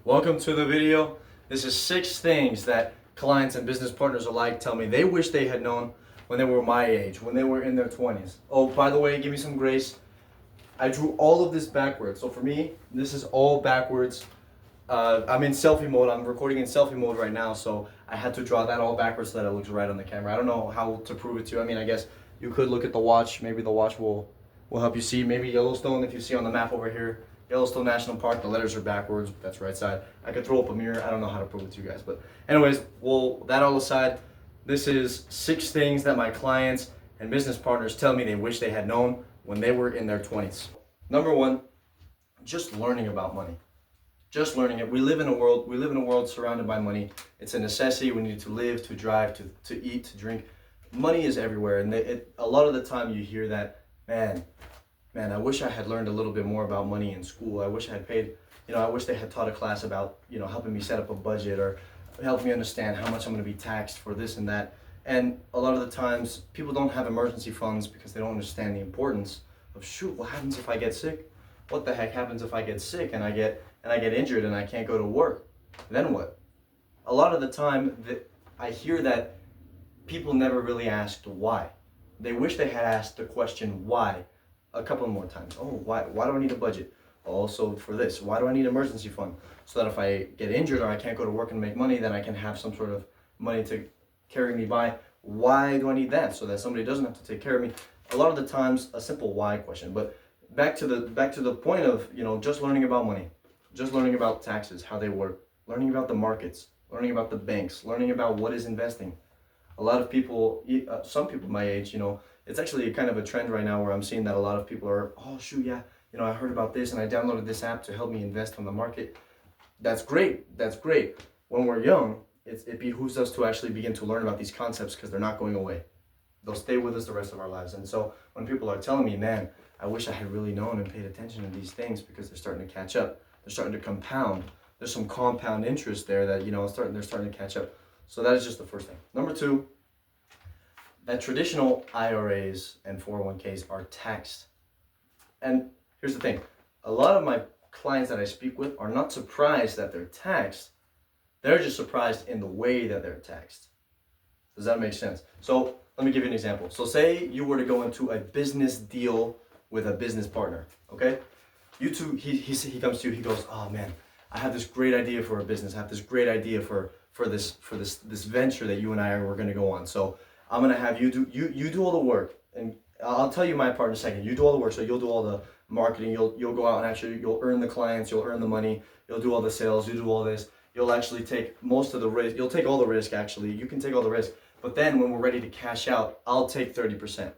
Welcome to the video. This is 6 things that clients and business partners alike tell me they wish they had known when they were my age, when they were in their 20s. Oh, by the way, give me some grace. I drew all of this backwards. So for me, this is all backwards. I'm in selfie mode. I'm recording in selfie mode right now, so I had to draw that all backwards so that it looks right on the camera. I don't know how to prove it to you. I mean, I guess you could look at the watch. Maybe the watch will help you see. Maybe Yellowstone, if you see on the map over here, Yellowstone National Park, the letters are backwards. That's right side. I could throw up a mirror. I don't know how to prove it to you guys. But anyways, well, that all aside, this is 6 things that my clients and business partners tell me they wish they had known when they were in their 20s. Number 1, just learning about money. Just learning it. We live in a world surrounded by money. It's a necessity. We need to live, to drive, to eat, to drink. Money is everywhere. And a lot of the time you hear that, man, I wish I had learned a little bit more about money in school. I wish I had paid, I wish they had taught a class about, helping me set up a budget or helping me understand how much I'm going to be taxed for this and that. And a lot of the times people don't have emergency funds because they don't understand the importance of, shoot, what happens if I get sick? What the heck happens if I get sick and I get injured and I can't go to work? Then what? A lot of the time I hear that people never really asked why. They wish they had asked the question why a couple more times. Oh, why do I need a budget? Also for this, why do I need an emergency fund? So that if I get injured or I can't go to work and make money, then I can have some sort of money to carry me by. Why do I need that? So that somebody doesn't have to take care of me. A lot of the times a simple why question. But back to the point of, just learning about money, just learning about taxes, how they work, learning about the markets, learning about the banks, learning about what is investing. A lot of people, some people my age, it's actually kind of a trend right now where I'm seeing that a lot of people are, oh shoot, yeah, I heard about this and I downloaded this app to help me invest on the market. That's great. That's great. When we're young, it behooves us to actually begin to learn about these concepts because they're not going away. They'll stay with us the rest of our lives. And so when people are telling me, man, I wish I had really known and paid attention to these things because they're starting to catch up. They're starting to compound. There's some compound interest there that, they're starting to catch up. So that is just the first thing. Number 2, that traditional IRAs and 401ks are taxed. And here's the thing. A lot of my clients that I speak with are not surprised that they're taxed. They're just surprised in the way that they're taxed. Does that make sense? So let me give you an example. So say you were to go into a business deal with a business partner, okay? You two, he comes to you, he goes, oh man, I have this great idea for a business. I have this great idea for this venture that you and I were gonna go on. So I'm gonna have you do all the work, and I'll tell you my part in a second. You do all the work, so you'll do all the marketing, you'll go out and actually you'll earn the clients, you'll earn the money, you'll do all the sales, you do all this. You'll actually take most of the risk. You'll take all the risk actually. You can take all the risk. But then when we're ready to cash out, I'll take 30%.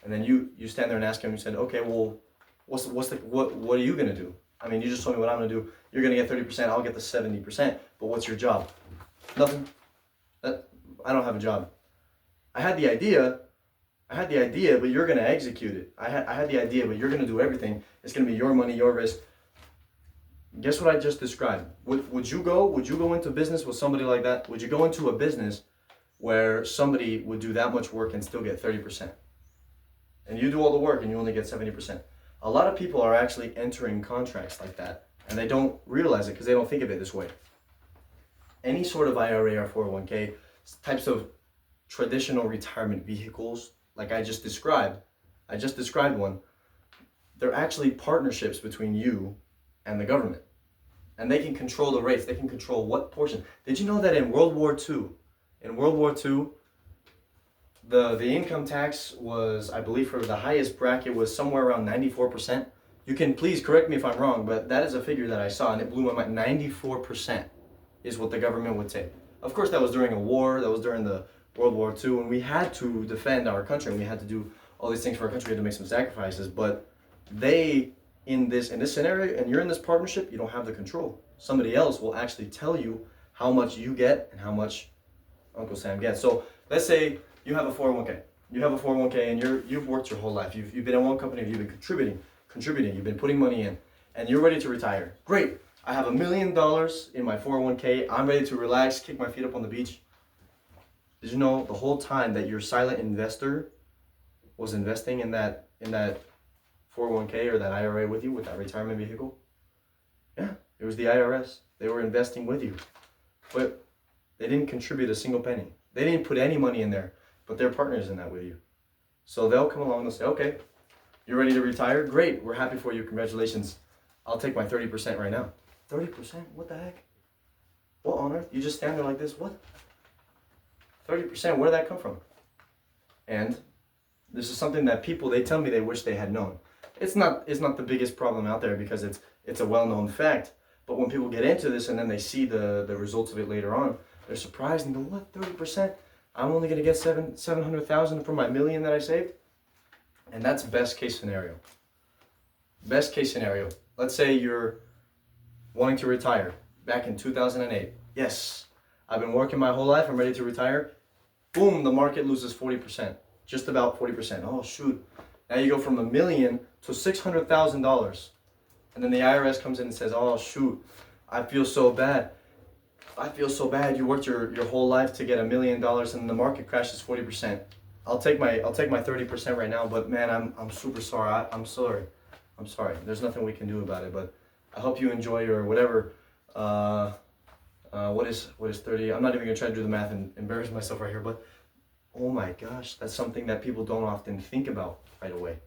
And then you stand there and ask him, you said, okay, well, what are you gonna do? I mean, you just told me what I'm gonna do. You're gonna get 30%, I'll get the 70%, but what's your job? Nothing. I don't have a job. I had the idea, but you're gonna execute it. I had the idea, but you're gonna do everything. It's gonna be your money, your risk. Guess what I just described? Would you go into business with somebody like that? Would you go into a business where somebody would do that much work and still get 30%? And you do all the work and you only get 70%. A lot of people are actually entering contracts like that and they don't realize it because they don't think of it this way. Any sort of IRA or 401k, types of traditional retirement vehicles, like I just described one, they're actually partnerships between you and the government. And they can control the rates, they can control what portion. Did you know that in World War II, the income tax was, I believe for the highest bracket was somewhere around 94%. You can please correct me if I'm wrong, but that is a figure that I saw and it blew my mind. 94% is what the government would take. Of course, that was during a war, that was during the World War II, and we had to defend our country and we had to do all these things for our country, we had to make some sacrifices, but in this scenario, and you're in this partnership, you don't have the control. Somebody else will actually tell you how much you get and how much Uncle Sam gets. So let's say you have a 401k. You have a 401k and you've worked your whole life. You've been in one company, you've been contributing, you've been putting money in, and you're ready to retire. Great. I have $1 million in my 401k. I'm ready to relax, kick my feet up on the beach. Did you know the whole time that your silent investor was investing in that 401k or that IRA with you, with that retirement vehicle? Yeah, It was the IRS. They were investing with you. But they didn't contribute a single penny. They didn't put any money in there, but they're partners in that with you. So they'll come along and they'll say, okay, you're ready to retire? Great, we're happy for you, congratulations. I'll take my 30% right now. 30%? What the heck? What on earth? You just stand there like this, what? 30%, where did that come from? And this is something that people, they tell me they wish they had known. It's not the biggest problem out there because it's a well-known fact. But when people get into this and then they see the results of it later on, they're surprised and go, what, 30%? I'm only gonna get 700,000 from my million that I saved? And that's best case scenario. Best case scenario. Let's say you're wanting to retire back in 2008. Yes, I've been working my whole life, I'm ready to retire. Boom, the market loses 40%, just about 40%. Oh shoot, now you go from $1 million to $600,000. And then the IRS comes in and says, oh shoot, I feel so bad. I feel so bad. You worked your whole life to get $1 million and the market crashes 40%. I'll take my 30% right now, but man, I'm super sorry. I'm sorry. There's nothing we can do about it, but I hope you enjoy your whatever. What is 30? I'm not even gonna try to do the math and embarrass myself right here, but oh my gosh, that's something that people don't often think about right away.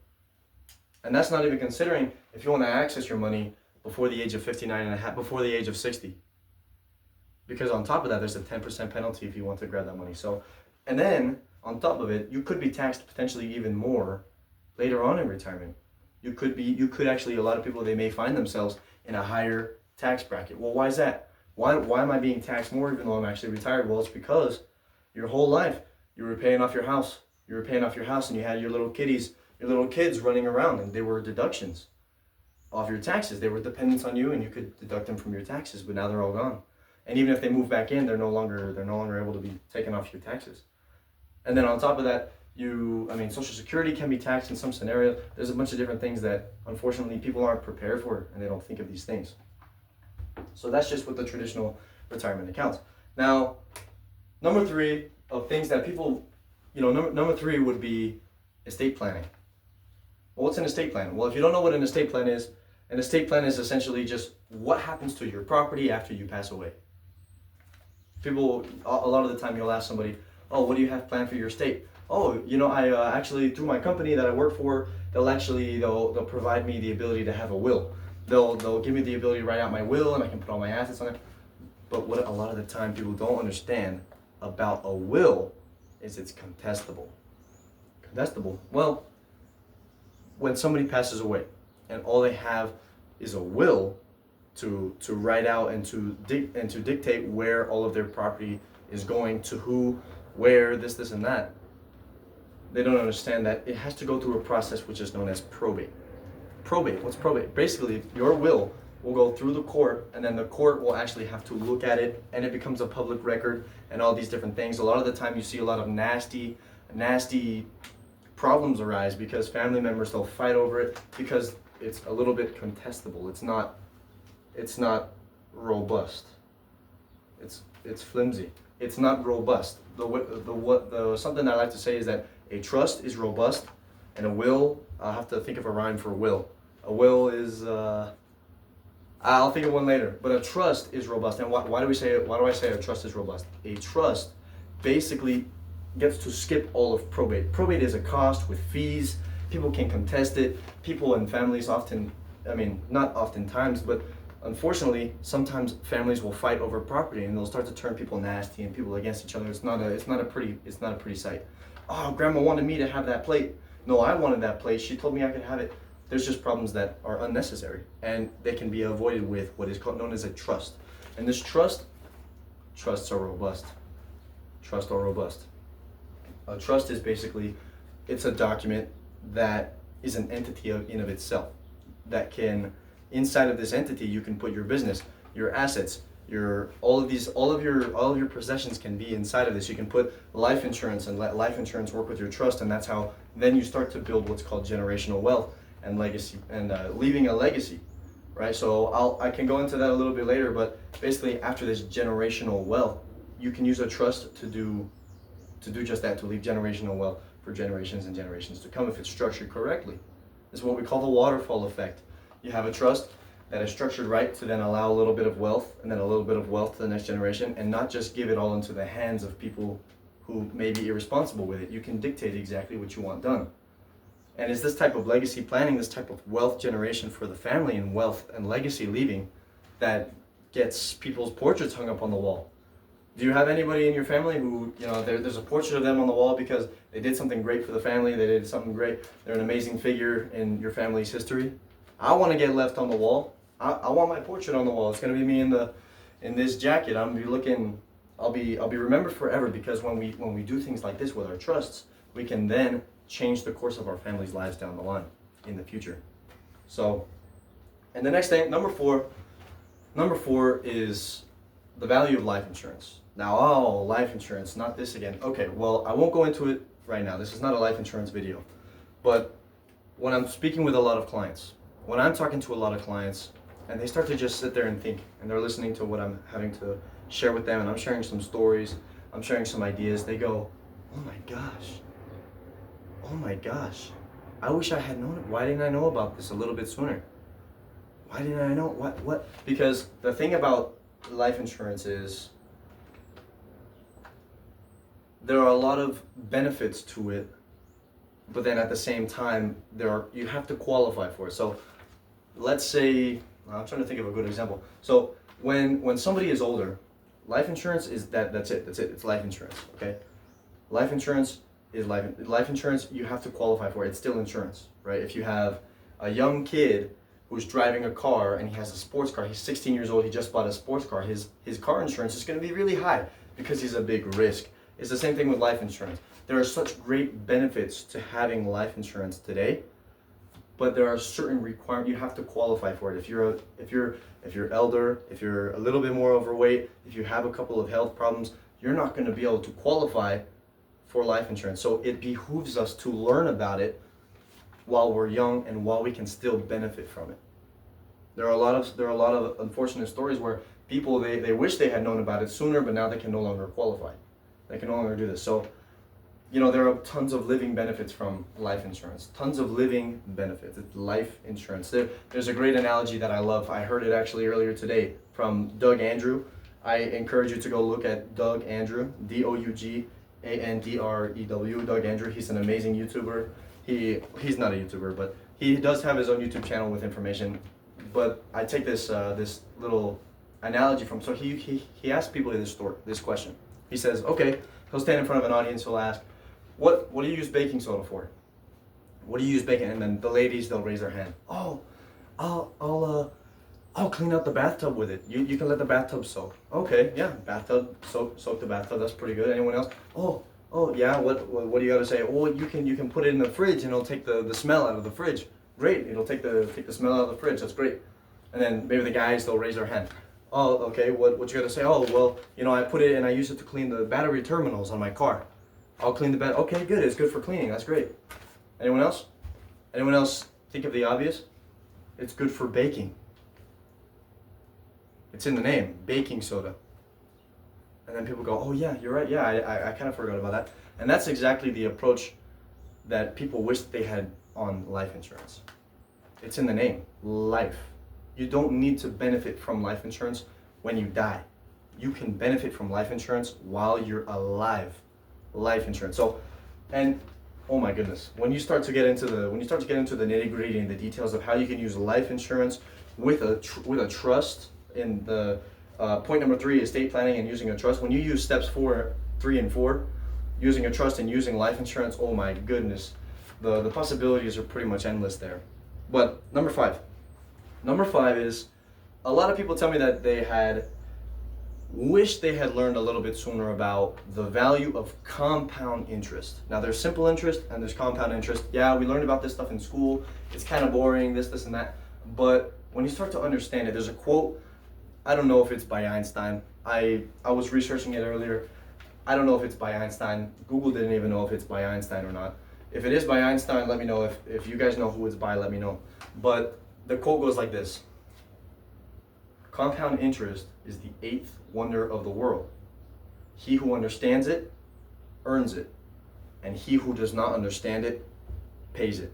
And that's not even considering if you want to access your money before the age of 59 and a half, before the age of 60. Because on top of that, there's a 10% penalty if you want to grab that money. So, and then on top of it, you could be taxed potentially even more later on in retirement. You could actually, a lot of people, they may find themselves in a higher tax bracket. Well, why is that? Why am I being taxed more even though I'm actually retired? Well, it's because your whole life you were paying off your house. You were paying off your house and you had your little kids running around, and they were deductions off your taxes. They were dependents on you and you could deduct them from your taxes, but now they're all gone. And even if they move back in, they're no longer able to be taken off your taxes. And then on top of that, Social Security can be taxed in some scenarios. There's a bunch of different things that unfortunately people aren't prepared for and they don't think of these things. So that's just with the traditional retirement accounts. Now, number 3 of things that people, number 3 would be estate planning. Well, what's an estate plan? Well, if you don't know what an estate plan is essentially just what happens to your property after you pass away. People, a lot of the time you'll ask somebody, oh, what do you have planned for your estate? Oh, I actually, through my company that I work for, they'll provide me the ability to have a will. They'll give me the ability to write out my will and I can put all my assets on it. But what a lot of the time people don't understand about a will is it's contestable. Contestable? Well, when somebody passes away and all they have is a will to write out and to dictate where all of their property is going to who, where, this and that, they don't understand that it has to go through a process which is known as probate. Probate, what's probate? Basically, your will go through the court, and then the court will actually have to look at it, and it becomes a public record, and all these different things. A lot of the time you see a lot of nasty problems arise because family members, they'll fight over it because it's a little bit contestable. It's not robust. It's flimsy. It's not robust. Something I like to say is that a trust is robust, and a will, I'll have to think of a rhyme for will. A will is, I'll think of one later, but a trust is robust. And why do I say a trust is robust? A trust basically gets to skip all of probate. Probate is a cost with fees. People can contest it. People and families often, not oftentimes, but unfortunately, sometimes families will fight over property and they'll start to turn people nasty and people against each other. It's not a pretty sight. Oh, grandma wanted me to have that plate. No, I wanted that plate. She told me I could have it. There's just problems that are unnecessary and they can be avoided with what is known as a trust. And this trusts are robust. Trusts are robust. A trust is basically, it's a document that is an entity in of itself that can, inside of this entity, you can put your business, your assets, all of your possessions can be inside of this. You can put life insurance and let life insurance work with your trust, and that's how then you start to build what's called generational wealth and legacy and leaving a legacy, right? So I can go into that a little bit later, but basically after this generational wealth, you can use a trust to do just that, to leave generational wealth for generations and generations to come if it's structured correctly. This is what we call the waterfall effect. You have a trust, that is structured right to then allow a little bit of wealth and then a little bit of wealth to the next generation, and not just give it all into the hands of people who may be irresponsible with it. You can dictate exactly what you want done. And it's this type of legacy planning, this type of wealth generation for the family and wealth and legacy leaving that gets people's portraits hung up on the wall. Do you have anybody in your family who, there's a portrait of them on the wall because they did something great for the family, they did something great, they're an amazing figure in your family's history? I want to get left on the wall. I want my portrait on the wall. It's going to be me in this jacket. I'm gonna be looking. I'll be remembered forever, because when we do things like this with our trusts, we can then change the course of our family's lives down the line in the future. So, and the next thing, number four is the value of life insurance. Now, life insurance, not this again. Okay, well, I won't go into it right now. This is not a life insurance video. But when I'm speaking with a lot of clients, when I'm talking to a lot of clients, and they start to just sit there and think, and they're listening to what I'm having to share with them, and I'm sharing some stories, I'm sharing some ideas, they go, oh my gosh, I wish I had known it. Why didn't I know about this a little bit sooner? Why didn't I know? What? Because the thing about life insurance is there are a lot of benefits to it, but then at the same time, you have to qualify for it. So let's say, I'm trying to think of a good example. So when somebody is older, life insurance is that's it. It's life insurance, okay? Life insurance is life insurance. You have to qualify for it. It's still insurance, right? If you have a young kid who's driving a car and he has a sports car, he's 16 years old, he just bought a sports car, his car insurance is going to be really high because he's a big risk. It's the same thing with life insurance. There are such great benefits to having life insurance today, but there are certain requirements. You have to qualify for it. If you're elder, if you're a little bit more overweight, if you have a couple of health problems, you're not going to be able to qualify for life insurance. So it behooves us to learn about it while we're young and while we can still benefit from it. There are a lot of unfortunate stories where people they wish they had known about it sooner, but now they can no longer qualify. They can no longer do this. So there are tons of living benefits from life insurance. Tons of living benefits. It's life insurance. There's a great analogy that I love. I heard it actually earlier today from Doug Andrew. I encourage you to go look at Doug Andrew, Dougandrew, Doug Andrew. He's an amazing YouTuber. He's not a YouTuber, but he does have his own YouTube channel with information. But I take this little analogy from. So he asked people this question. He says, okay, he'll stand in front of an audience. He'll ask, What do you use baking soda for? What do you use baking? And then the ladies, they'll raise their hand. Oh, I'll clean out the bathtub with it. You can let the bathtub soak. Okay, yeah, bathtub soak the bathtub. That's pretty good. Anyone else? Oh yeah. What do you got to say? Oh, you can put it in the fridge and it'll take the smell out of the fridge. Great. It'll take the smell out of the fridge. That's great. And then maybe the guys, they'll raise their hand. Oh, okay. What you got to say? Oh, well, I put it and I use it to clean the battery terminals on my car. I'll clean the bed. Okay, good. It's good for cleaning. That's great. Anyone else? Anyone else think of the obvious? It's good for baking. It's in the name, baking soda. And then people go, oh yeah, you're right. Yeah, I kind of forgot about that. And that's exactly the approach that people wish they had on life insurance. It's in the name, life. You don't need to benefit from life insurance when you die. You can benefit from life insurance while you're alive. Life insurance. So, and oh my goodness, when you start to get into the nitty-gritty and the details of how you can use life insurance with a trust in the point number 3, estate planning and using a trust. When you use steps 4, 3, and 4, using a trust and using life insurance, oh my goodness, the possibilities are pretty much endless there. But number 5 is, a lot of people tell me that they wish they had learned a little bit sooner about the value of compound interest. Now there's simple interest and there's compound interest. Yeah, we learned about this stuff in school. It's kind of boring, this and that. But when you start to understand it, there's a quote, I don't know if it's by Einstein. I was researching it earlier. I don't know if it's by Einstein. Google didn't even know if it's by Einstein or not. If it is by Einstein, let me know. If you guys know who it's by, let me know. But the quote goes like this: compound interest is the 8th wonder of the world. He who understands it earns it, and he who does not understand it pays it.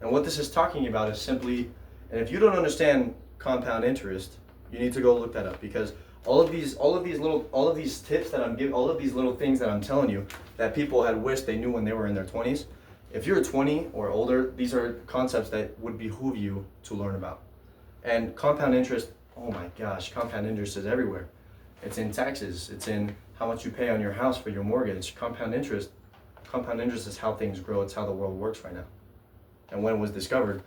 And what this is talking about is simply, and if you don't understand compound interest, you need to go look that up, because all of these tips that I'm giving, all of these little things that I'm telling you that people had wished they knew when they were in their 20s. If you're 20 or older, these are concepts that would behoove you to learn about. And compound interest, oh my gosh, compound interest is everywhere. It's in taxes, it's in how much you pay on your house for your mortgage. Compound interest is how things grow, it's how the world works right now. And when it was discovered,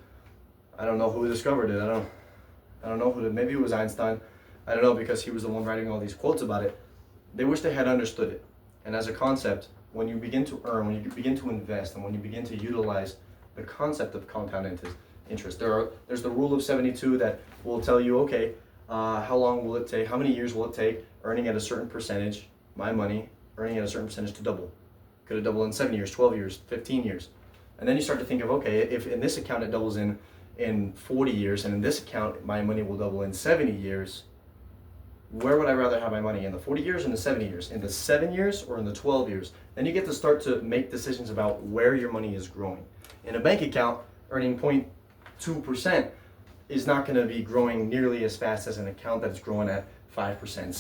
I don't know who discovered it. I don't know who maybe it was Einstein. I don't know, because he was the one writing all these quotes about it. They wish they had understood it. And as a concept, when you begin to earn, when you begin to invest, and when you begin to utilize the concept of compound interest, there's the rule of 72 that will tell you, okay, how long will it take, how many years will it take, earning at a certain percentage, my money, earning at a certain percentage to double. Could it double in 7 years, 12 years, 15 years? And then you start to think of, okay, if in this account it doubles in 40 years, and in this account my money will double in 70 years, where would I rather have my money? In the 40 years or in the 70 years? In the 7 years or in the 12 years? Then you get to start to make decisions about where your money is growing. In a bank account, earning 0.2% is not going to be growing nearly as fast as an account that's growing at 5%, 6%,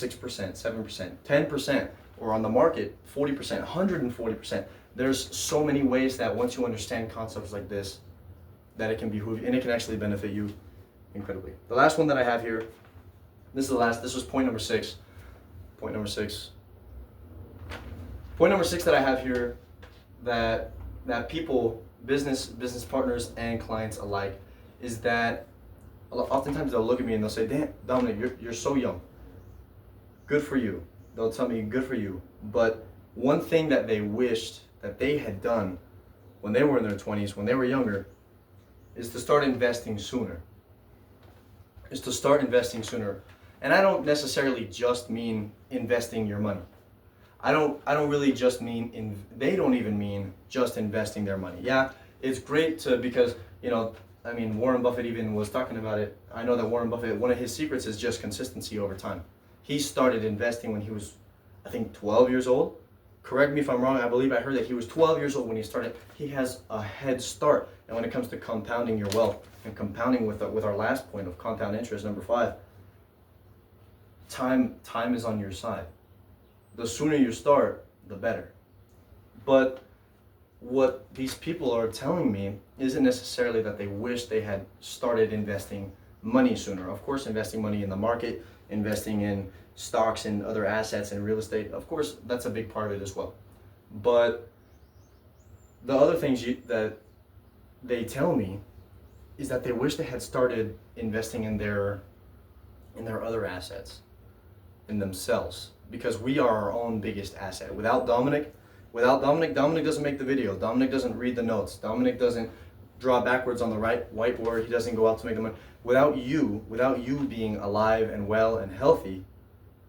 7%, 10%, or on the market, 40%, 140%. There's so many ways that once you understand concepts like this, that it can behoove you, and it can actually benefit you incredibly. The last one that I have here, this was point number 6. Point number six that I have here, that people, business partners and clients alike, is that oftentimes they'll look at me and they'll say, "Damn, Dominic, you're so young. Good for you." They'll tell me, "Good for you." But one thing that they wished that they had done when they were in their 20s, when they were younger, is to start investing sooner. And I don't necessarily just mean investing your money. I don't really just mean, they don't even mean just investing their money. Yeah, it's great to, because, Warren Buffett even was talking about it. I know that Warren Buffett, one of his secrets is just consistency over time. He started investing when he was, I think, 12 years old. Correct me if I'm wrong, I believe I heard that he was 12 years old when he started. He has a head start. And when it comes to compounding your wealth, and compounding with our last point of compound interest, number 5, time is on your side. The sooner you start, the better. But what these people are telling me isn't necessarily that they wish they had started investing money sooner. Of course, investing money in the market, investing in stocks and other assets and real estate, of course, that's a big part of it as well. But the other things that they tell me is that they wish they had started investing in their other assets, in themselves, because we are our own biggest asset. Without Dominic doesn't make the video. Dominic doesn't read the notes. Dominic doesn't draw backwards on the whiteboard. He doesn't go out to make the money. Without you being alive and well and healthy,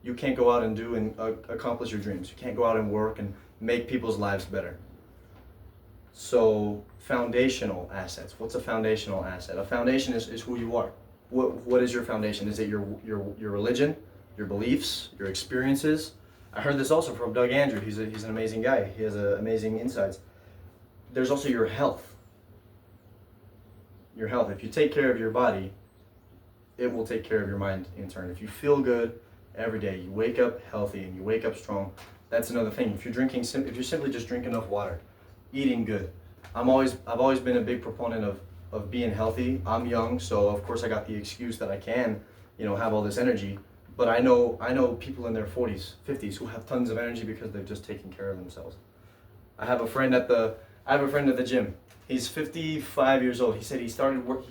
you can't go out and do and accomplish your dreams. You can't go out and work and make people's lives better. So foundational assets. What's a foundational asset? A foundation is who you are. What is your foundation? Is it your religion, your beliefs, your experiences? I heard this also from Doug Andrew. He's an amazing guy. He has amazing insights. There's also your health. Your health. If you take care of your body, it will take care of your mind in turn. If you feel good every day, you wake up healthy and you wake up strong. That's another thing. If you're simply just drinking enough water, eating good. I've always been a big proponent of being healthy. I'm young, so of course I got the excuse that I can, have all this energy. But I know people in their 40s, 50s who have tons of energy because they've just taken care of themselves. I have a friend at the gym. He's 55 years old. He said he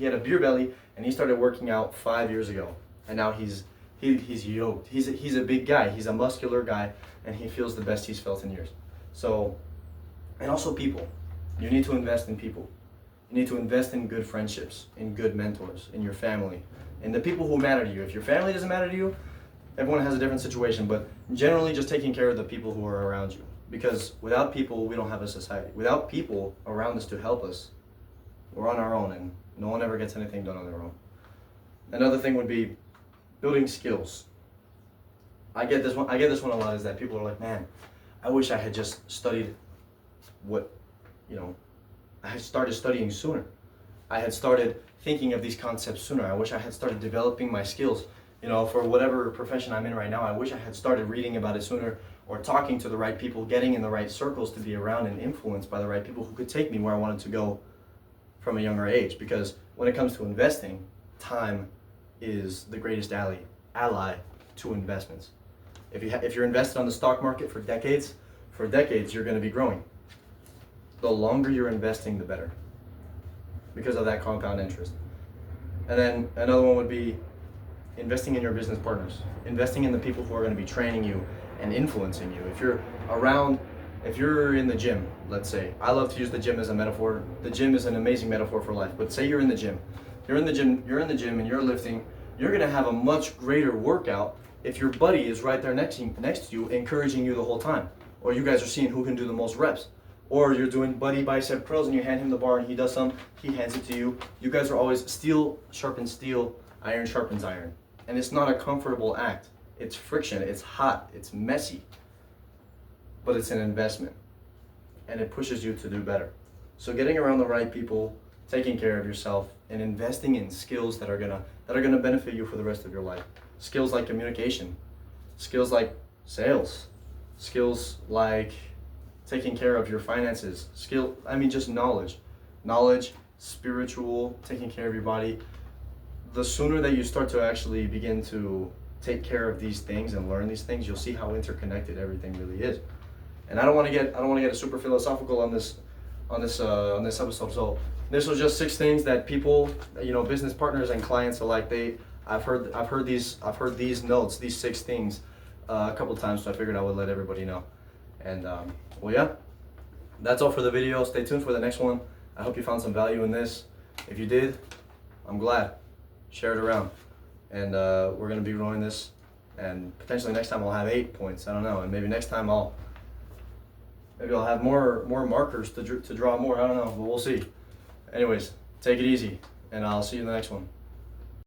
had a beer belly and he started working out 5 years ago. And now he's yoked. He's a big guy. He's a muscular guy, and he feels the best he's felt in years. So, and also people. You need to invest in people. You need to invest in good friendships, in good mentors, in your family, in the people who matter to you. If your family doesn't matter to you, everyone has a different situation, but generally just taking care of the people who are around you. Because without people, we don't have a society. Without people around us to help us, we're on our own, and no one ever gets anything done on their own. Another thing would be building skills. I get this one a lot, is that people are like, "Man, I wish I had just studied I had started studying sooner. I had started thinking of these concepts sooner. I wish I had started developing my skills. You know, for whatever profession I'm in right now, I wish I had started reading about it sooner, or talking to the right people, getting in the right circles to be around and influenced by the right people who could take me where I wanted to go from a younger age. Because when it comes to investing, time is the greatest ally to investments. If you're invested on the stock market for decades you're going to be growing. The longer you're investing, the better, because of that compound interest. And then another one would be investing in your business partners, investing in the people who are going to be training you and influencing you. If you're in the gym, let's say, I love to use the gym as a metaphor. The gym is an amazing metaphor for life. But say you're in the gym and you're lifting, you're going to have a much greater workout if your buddy is right there next to you, encouraging you the whole time. Or you guys are seeing who can do the most reps. Or you're doing buddy bicep curls and you hand him the bar and he does some, he hands it to you. You guys are always steel sharpens steel, iron sharpens iron. And it's not a comfortable act. It's friction, it's hot, it's messy. But it's an investment. And it pushes you to do better. So getting around the right people, taking care of yourself, and investing in skills that are gonna benefit you for the rest of your life. Skills like communication, skills like sales, skills like taking care of your finances, just knowledge, spiritual, taking care of your body. The sooner that you start to actually begin to take care of these things and learn these things, you'll see how interconnected everything really is. And I don't want to get super philosophical on this episode. So this was just 6 things that people, business partners and clients alike, I've heard these notes, these 6 things a couple times, so I figured I would let everybody know. And that's all for the video. Stay tuned for the next one. I hope you found some value in this. If you did, I'm glad. Share it around, and we're gonna be growing this. And potentially next time I'll have 8 points. I don't know, and maybe next time I'll have more markers to draw more. I don't know, but we'll see. Anyways, take it easy, and I'll see you in the next one.